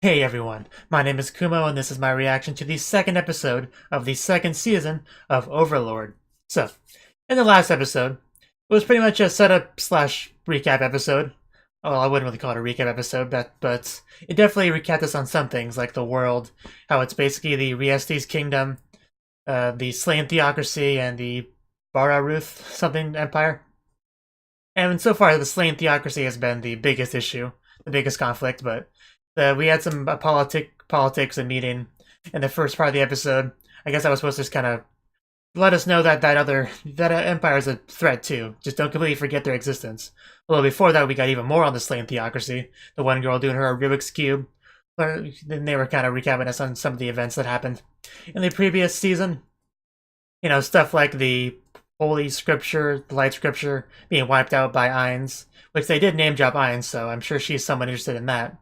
Hey everyone, my name is Kumo and this is my reaction to the second episode of the second season of Overlord. So, in the last episode, it was pretty much a setup slash recap episode. Well, I wouldn't really call it a recap episode, but it definitely recapped us on some things, like the world, how it's basically the Riestes Kingdom, the Slain Theocracy, and the Bararuth something Empire. And so far, the Slain Theocracy has been the biggest issue, the biggest conflict, but we had some politics and meeting in the first part of the episode. I guess I was supposed to just kind of let us know that that empire is a threat too. Just don't completely forget their existence. Although before that, we got even more on the Slain Theocracy. The one girl doing her Rubik's cube. Then they were kind of recapping us on some of the events that happened in the previous season. You know, stuff like the Holy Scripture, the Light Scripture, being wiped out by Ainz, which they did name drop Ainz, so I'm sure she's someone interested in that.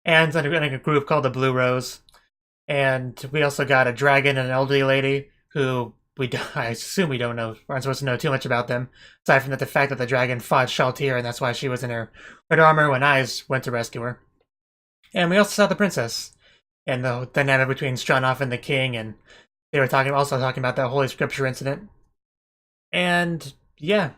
And a group called the Blue Rose. And we also got a dragon and an elderly lady who I assume we don't know, aren't supposed to know too much about them, aside from the fact that the dragon fought Shaltir, and that's why she was in her red armor when Ainz went to rescue her. And we also saw the princess, and the dynamic between Stranoff and the king, and they were also talking about that Holy Scripture incident. And yeah, I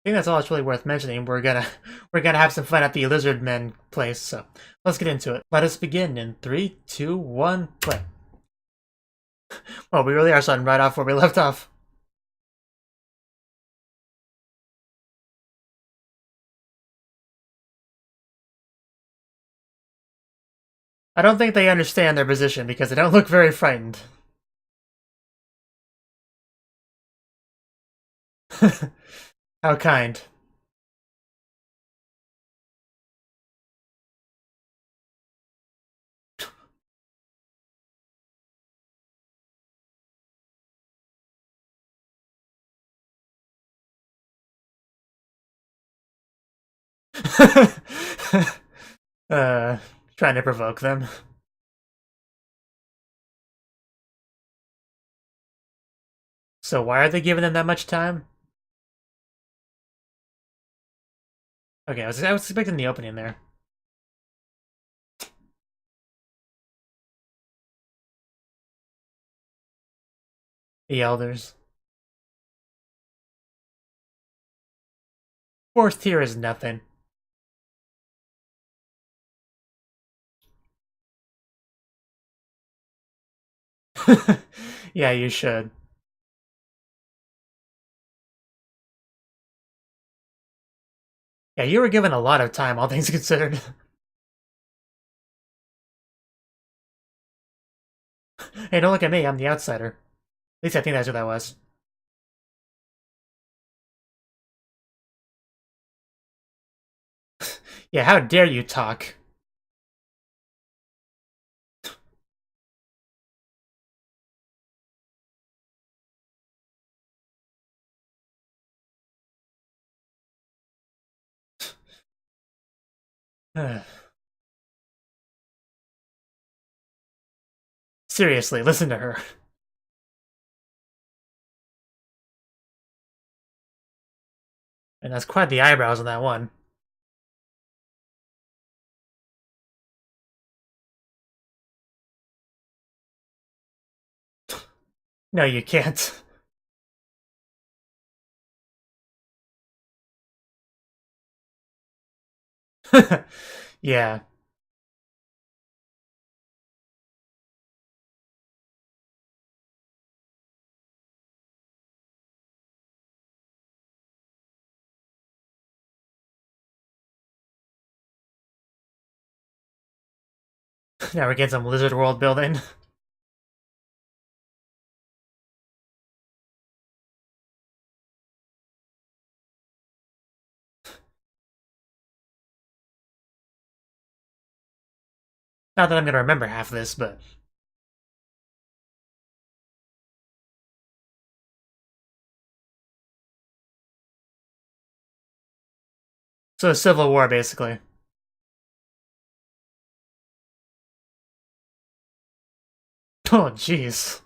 think that's all that's really worth mentioning. We're gonna have some fun at the Lizard Men place, so let's get into it. Let us begin in 3, 2, 1, play. Well, we really are starting right off where we left off. I don't think they understand their position because they don't look very frightened. How kind. uh, Trying to provoke them. So why are they giving them that much time? Okay, I was expecting the opening there. The elders. Fourth tier is nothing. Yeah, you should. Yeah, you were given a lot of time, all things considered. Hey, don't look at me, I'm the outsider. At least I think that's what that was. Yeah, how dare you talk? Seriously, listen to her. And that's quite the eyebrows on that one. No, you can't. Yeah. Now we're getting some lizard world building. Not that I'm gonna remember half this, but so a civil war basically. Oh jeez.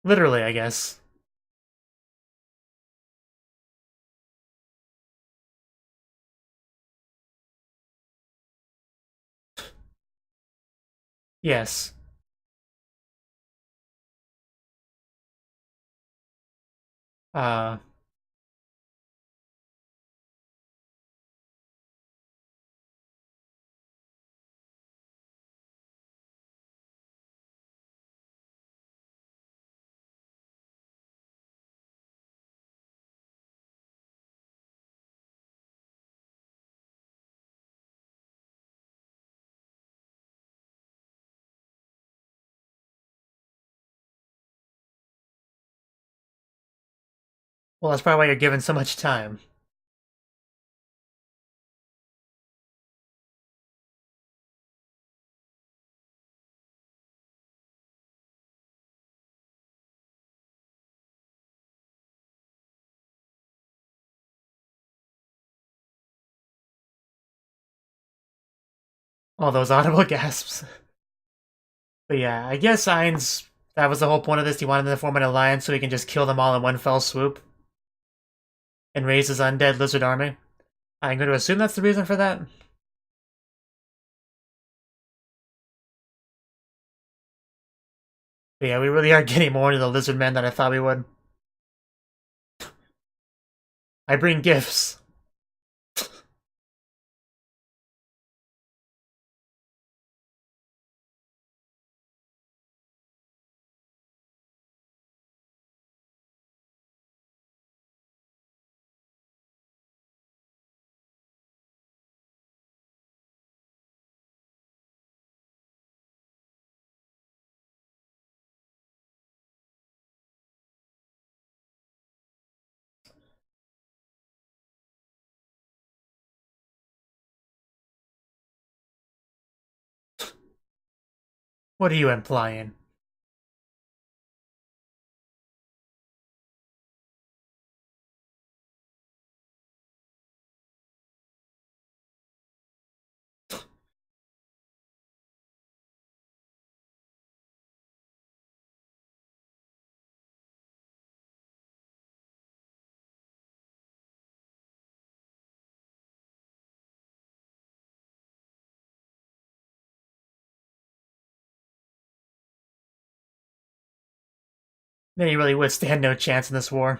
Literally, I guess. Yes. Uh, well, that's probably why you're given so much time. All those audible gasps. But yeah, I guess Ainz, that was the whole point of this. He wanted them to form an alliance so he can just kill them all in one fell swoop and raise his undead lizard army. I'm going to assume that's the reason for that. But yeah, we really are getting more into the lizard men than I thought we would. I bring gifts. What are you implying? Then you really would stand no chance in this war.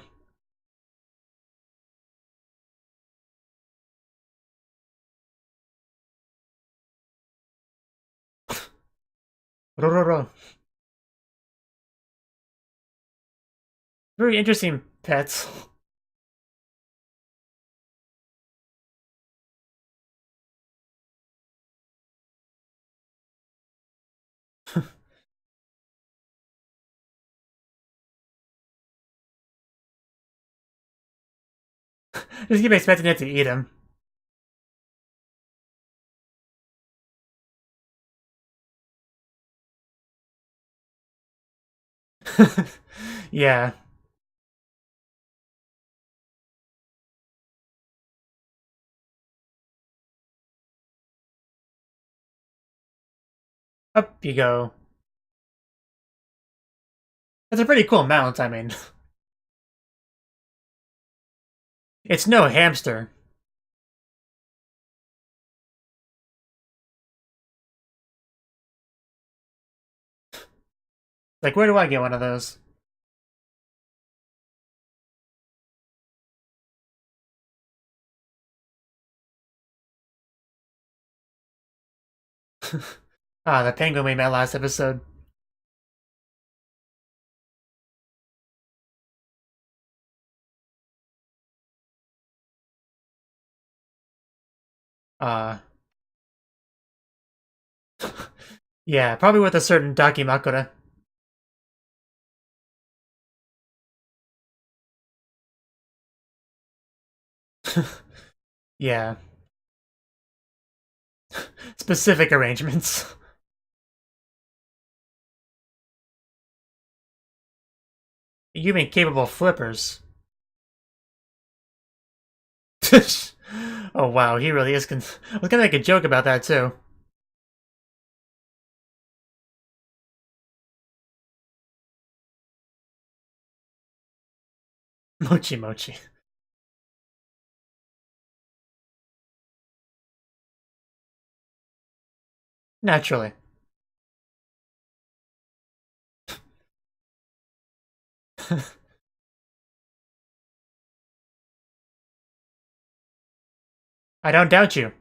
Very interesting pets. Just keep expecting it to eat him. Yeah. Up you go. That's a pretty cool mount, I mean. It's no hamster. Like, where do I get one of those? Ah, the penguin we met last episode. Uh, yeah, probably with a certain Dakimakura. Yeah. Specific arrangements. You mean capable flippers. Oh wow, he really is I was gonna make a joke about that too. Mochi mochi. Naturally. I don't doubt you.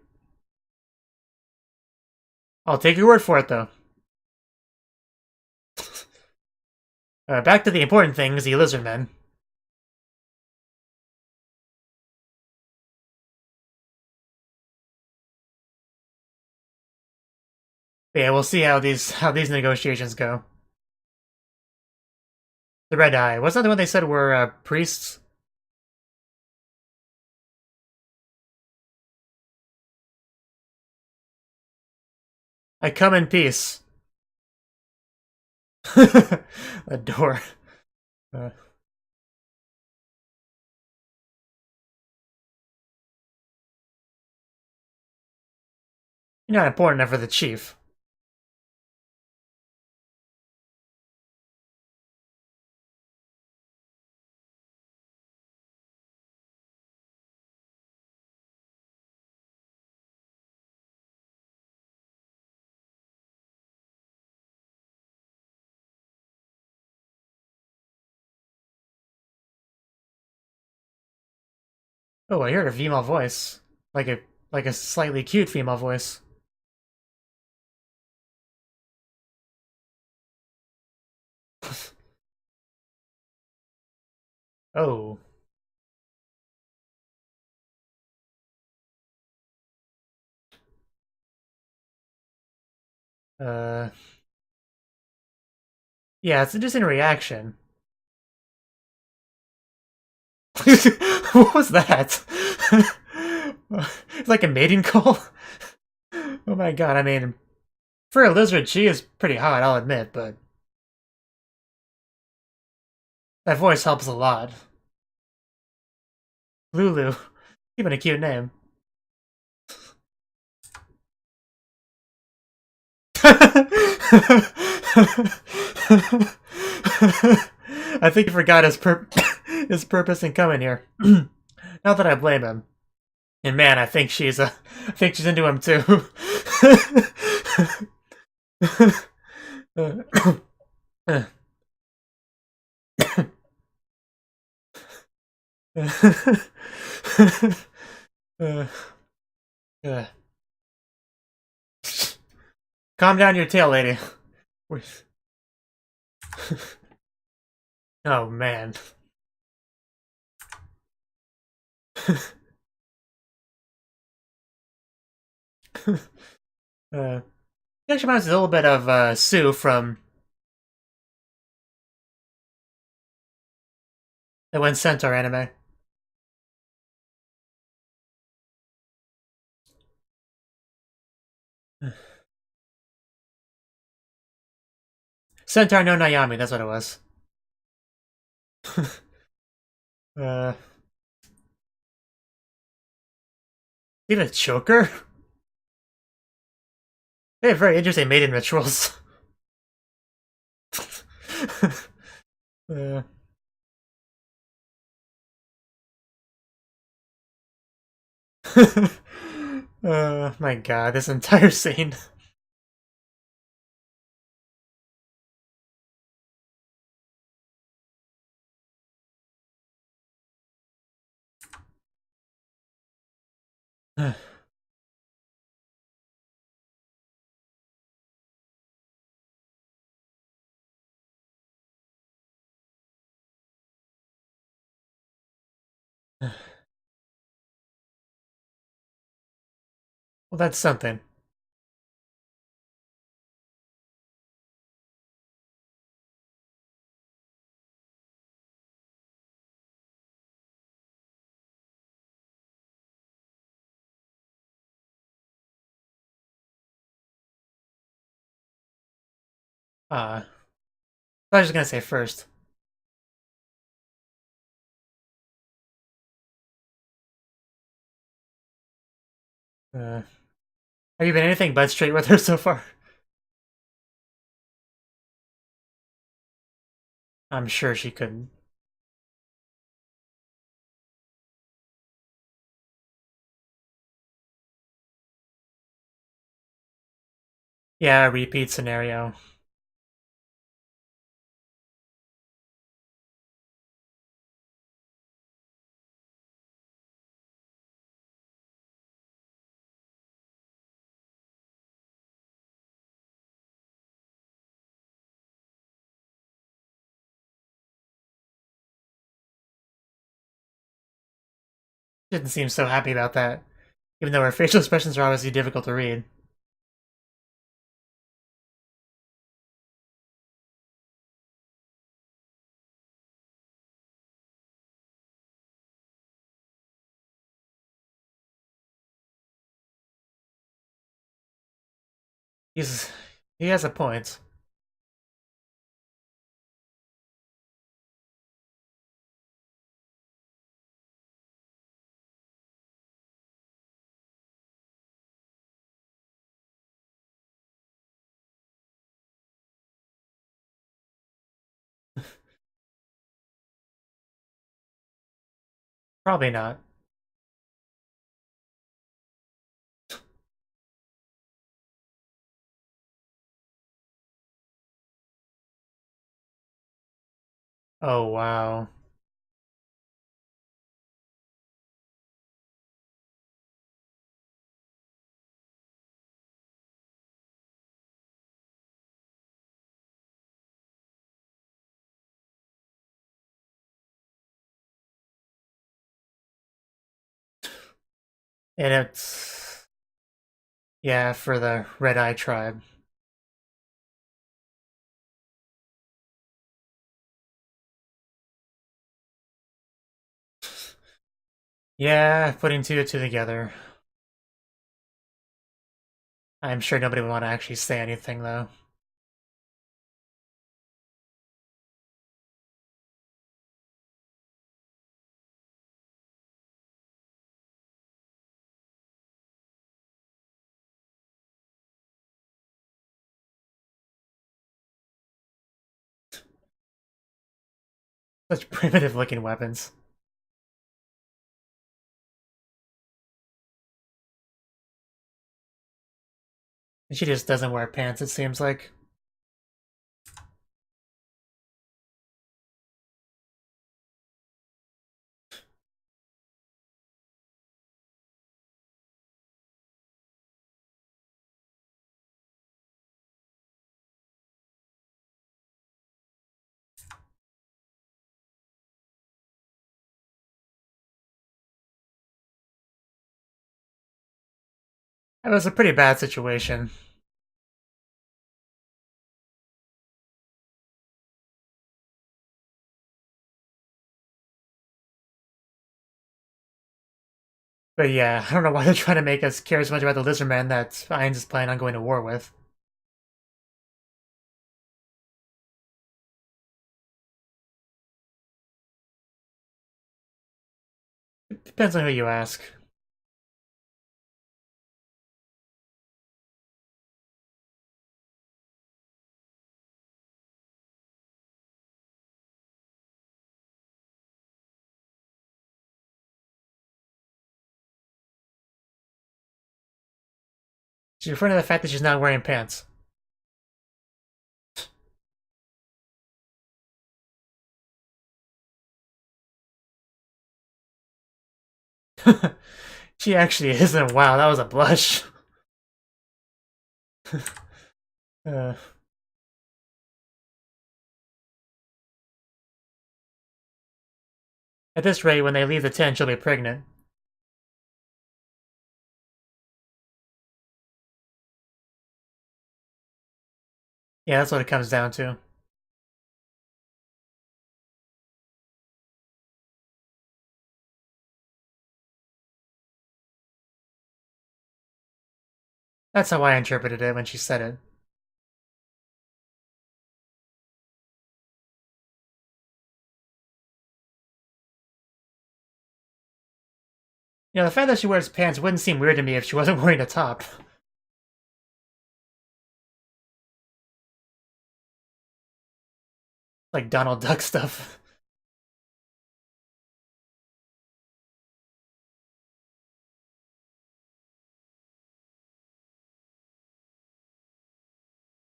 I'll take your word for it, though. Back to the important things, the lizard men. But yeah, we'll see how these negotiations go. The Red Eye. Wasn't that the one they said were priests? I come in peace. A door. Uh, You're not important enough for the chief. Oh, I heard a female voice. Like a slightly cute female voice. Oh. Uh Yeah, it's just in reaction. What was that? It's like a mating call? Oh my god, I mean, for a lizard, she is pretty hot, I'll admit, but that voice helps a lot. Lulu. Even a cute name. I think he forgot his purpose in coming here. Not that I blame him. And man, I think she's into him too. Calm down your tail, lady. Oh man. It actually reminds me a little bit of Sue from the One Centaur anime. Centaur no Nayami, that's what it was. uh, Even a choker? They have very interesting mating rituals. uh, my god, this entire scene. Well, that's something. I was just gonna say first. Have you been anything but straight with her so far? I'm sure she couldn't. Yeah, repeat scenario. Didn't seem so happy about that, even though her facial expressions are obviously difficult to read. He's he has a point. Probably not. Oh wow. And it's yeah, for the Red Eye tribe. Yeah, putting two and two together. I'm sure nobody would want to actually say anything though. Such primitive looking weapons. And she just doesn't wear pants, it seems like. It was a pretty bad situation. But yeah, I don't know why they're trying to make us care so much about the lizardman that Ainz is planning on going to war with. Depends on who you ask. She's referring to the fact that she's not wearing pants. She actually isn't. Wow, that was a blush. uh, at this rate, when they leave the tent, she'll be pregnant. Yeah, that's what it comes down to. That's how I interpreted it when she said it. You know, the fact that she wears pants wouldn't seem weird to me if she wasn't wearing a top. Like Donald Duck stuff.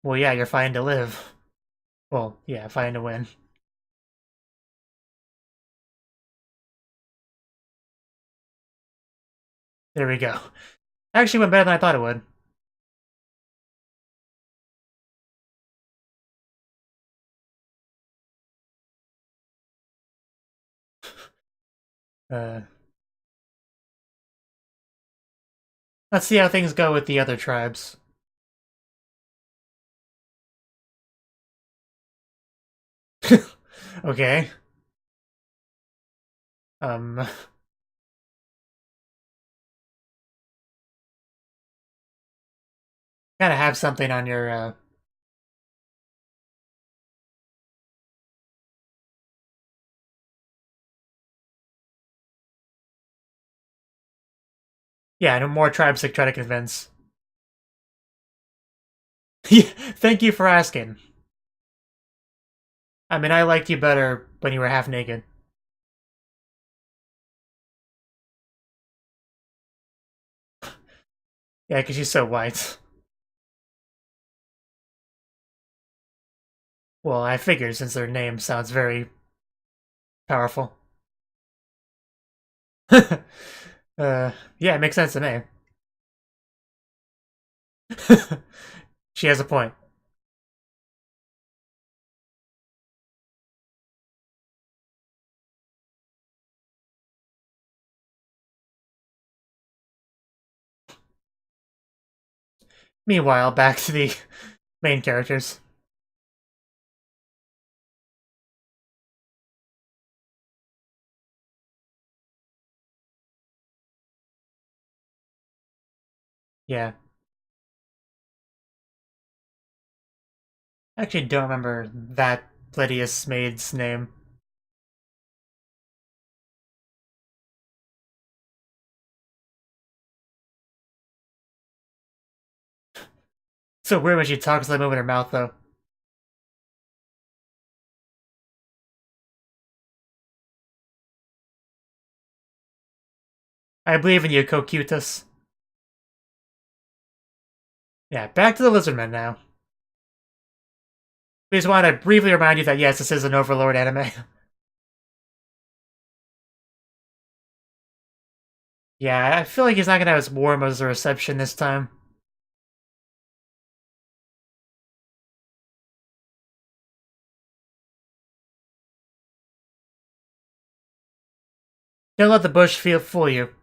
Well, yeah, you're fighting to live. Well, yeah, fighting to win. There we go. Actually went better than I thought it would. Uh, Let's see how things go with the other tribes. Okay. Gotta have something on your, Yeah, no more tribes to try to convince. Yeah, thank you for asking. I mean, I liked you better when you were half naked. Yeah, because you're so white. Well, I figured since their name sounds very powerful. Yeah, it makes sense to me. She has a point. Meanwhile, back to the main characters. Yeah. I actually don't remember that Lydia's maid's name. So weird when she talks like moving her mouth, though. I believe in you, Cocutus. Yeah, back to the Lizardmen now. We just want to briefly remind you that yes, this is an Overlord anime. Yeah, I feel like he's not gonna have as warm as a reception this time. Don't let the bush fool you.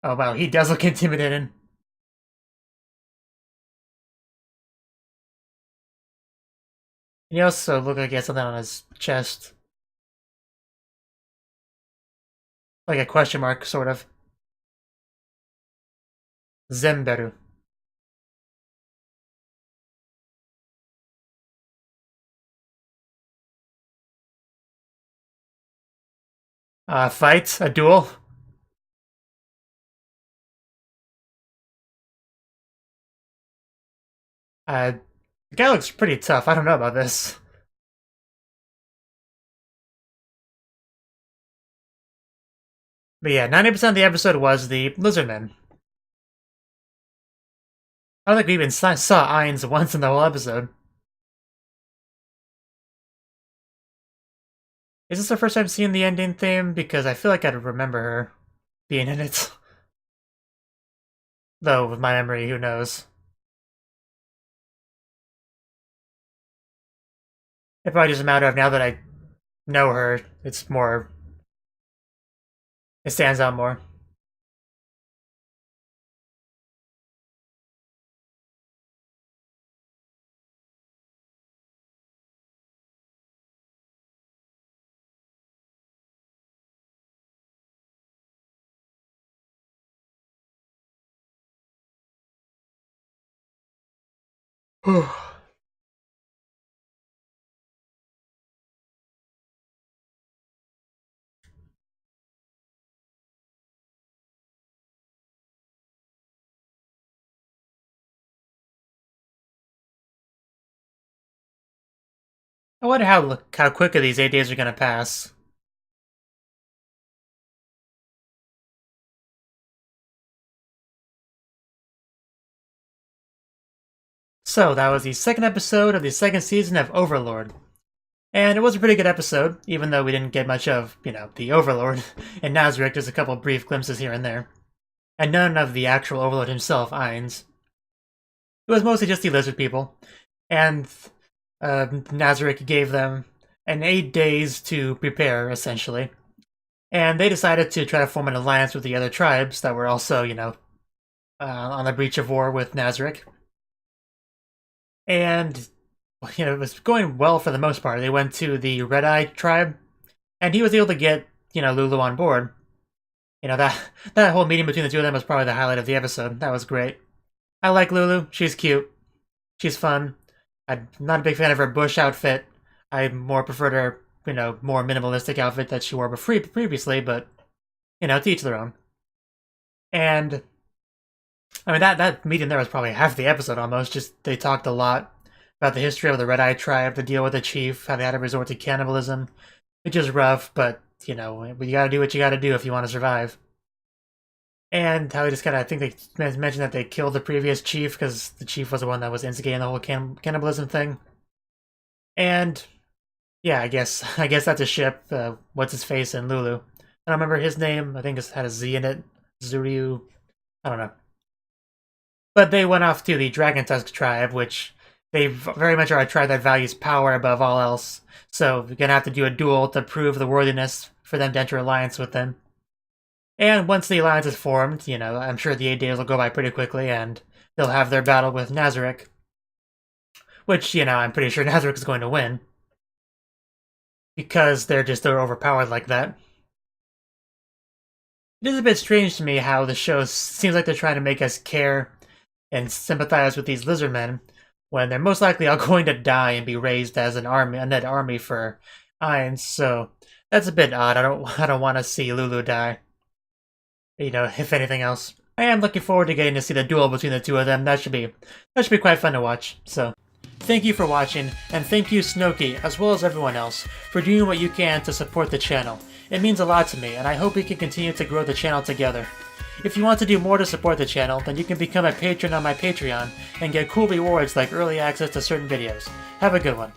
Oh wow, he does look intimidating. He also looked like he had something on his chest. Like a question mark, sort of. Zemberu. Fight? A duel? The guy looks pretty tough. I don't know about this. But yeah, 90% of the episode was the Lizardmen. I don't think we even saw Ainz once in the whole episode. Is this the first time seeing the ending theme? Because I feel like I'd remember her being in it. Though, with my memory, who knows? It probably doesn't matter if now that I know her, it's more... It stands out more. I wonder how quickly these 8 days are gonna pass. So, that was the second episode of the second season of Overlord. And it was a pretty good episode, even though we didn't get much of, the Overlord and Nazarick, just a couple brief glimpses here and there. And none of the actual Overlord himself, Ainz. It was mostly just the lizard people. And Nazarick gave them and 8 days to prepare, essentially. And they decided to try to form an alliance with the other tribes that were also, on the breach of war with Nazarick. And, it was going well for the most part. They went to the Red Eye tribe, and he was able to get, Lulu on board. That whole meeting between the two of them was probably the highlight of the episode. That was great. I like Lulu. She's cute. She's fun. I'm not a big fan of her bush outfit. I more preferred her, more minimalistic outfit that she wore previously, but, to each their own. And, I mean, that meeting there was probably half the episode almost. Just, they talked a lot about the history of the Red Eye tribe, the deal with the chief, how they had to resort to cannibalism, which is rough, but, you gotta do what you gotta do if you want to survive. And how they just I think they mentioned that they killed the previous chief because the chief was the one that was instigating the whole cannibalism thing. And yeah, I guess that's a ship. What's his face and Lulu. I don't remember his name. I think it had a Z in it. Zuryu. I don't know. But they went off to the Dragon Tusk tribe, which they very much are a tribe that values power above all else. So we're gonna have to do a duel to prove the worthiness for them to enter alliance with them. And once the alliance is formed, I'm sure the 8 days will go by pretty quickly, and they'll have their battle with Nazarick. Which, I'm pretty sure Nazarick is going to win. Because they're overpowered like that. It is a bit strange to me how the show seems like they're trying to make us care and sympathize with these lizard men, when they're most likely all going to die and be raised as an undead army for Ainz, so that's a bit odd. I don't want to see Lulu die. If anything else. I am looking forward to getting to see the duel between the two of them. That should be quite fun to watch. So, thank you for watching, and thank you Cnouki, as well as everyone else, for doing what you can to support the channel. It means a lot to me, and I hope we can continue to grow the channel together. If you want to do more to support the channel, then you can become a patron on my Patreon, and get cool rewards like early access to certain videos. Have a good one.